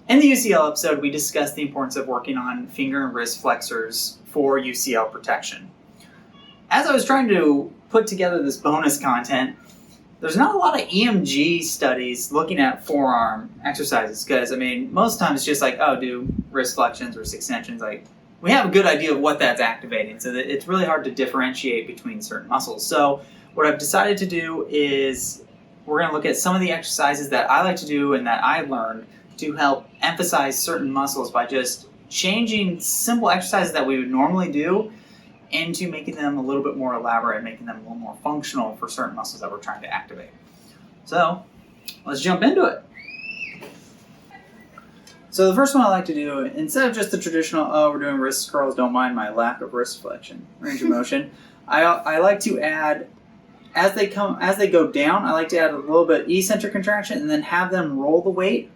In the UCL episode, we discussed the importance of working on finger and wrist flexors for UCL protection. As I was trying to put together this bonus content, there's not a lot of EMG studies looking at forearm exercises because, most times it's just like, do wrist flexions, wrist extensions. We have a good idea of what that's activating, so that it's really hard to differentiate between certain muscles. So what I've decided to do is we're going to look at some of the exercises that I like to do and that I learned to help emphasize certain muscles by just changing simple exercises that we would normally do into making them a little bit more elaborate, making them a little more functional for certain muscles that we're trying to activate. So let's jump into it. So the first one I like to do, instead of just the traditional, we're doing wrist curls, don't mind my lack of wrist flexion, range of motion, I like to add, as they go down, I like to add a little bit eccentric contraction and then have them roll the weight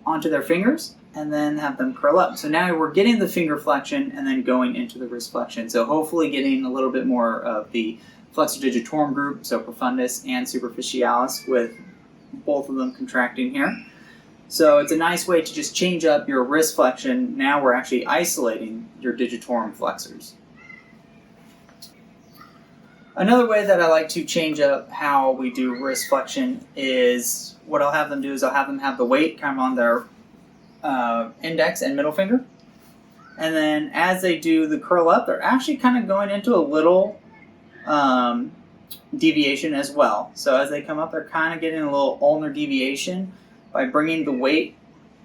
onto their fingers and then have them curl up. So now we're getting the finger flexion and then going into the wrist flexion. So hopefully getting a little bit more of the flexor digitorum group, so profundus and superficialis, with both of them contracting here. So it's a nice way to just change up your wrist flexion. Now we're actually isolating your digitorum flexors. Another way that I like to change up how we do wrist flexion is what I'll have them do is I'll have them have the weight kind of on their index and middle finger. And then as they do the curl up, they're actually kind of going into a little deviation as well. So as they come up, they're kind of getting a little ulnar deviation by bringing the weight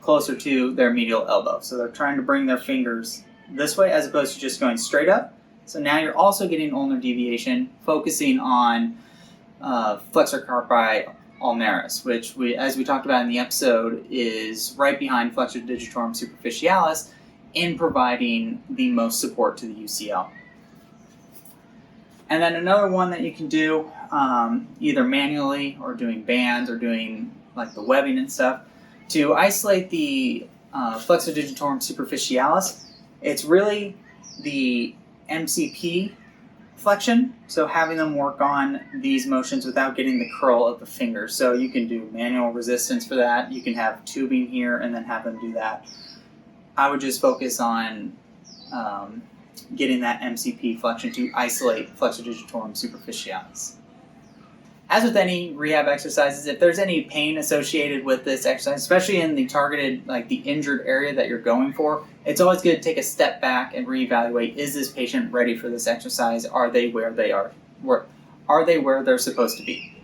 closer to their medial elbow. So they're trying to bring their fingers this way as opposed to just going straight up. So now you're also getting ulnar deviation, focusing on flexor carpi ulnaris, which, as we talked about in the episode, is right behind flexor digitorum superficialis in providing the most support to the UCL. And then another one that you can do, either manually or doing bands or doing like the webbing and stuff, to isolate the flexor digitorum superficialis, it's really the MCP flexion, so having them work on these motions without getting the curl of the fingers. So you can do manual resistance for that. You can have tubing here and then have them do that. I would just focus on getting that MCP flexion to isolate flexor digitorum superficialis. As with any rehab exercises, if there's any pain associated with this exercise, especially in the targeted, like the injured area that you're going for, it's always good to take a step back and reevaluate, is this patient ready for this exercise? Are they where they are? Are they where they're supposed to be?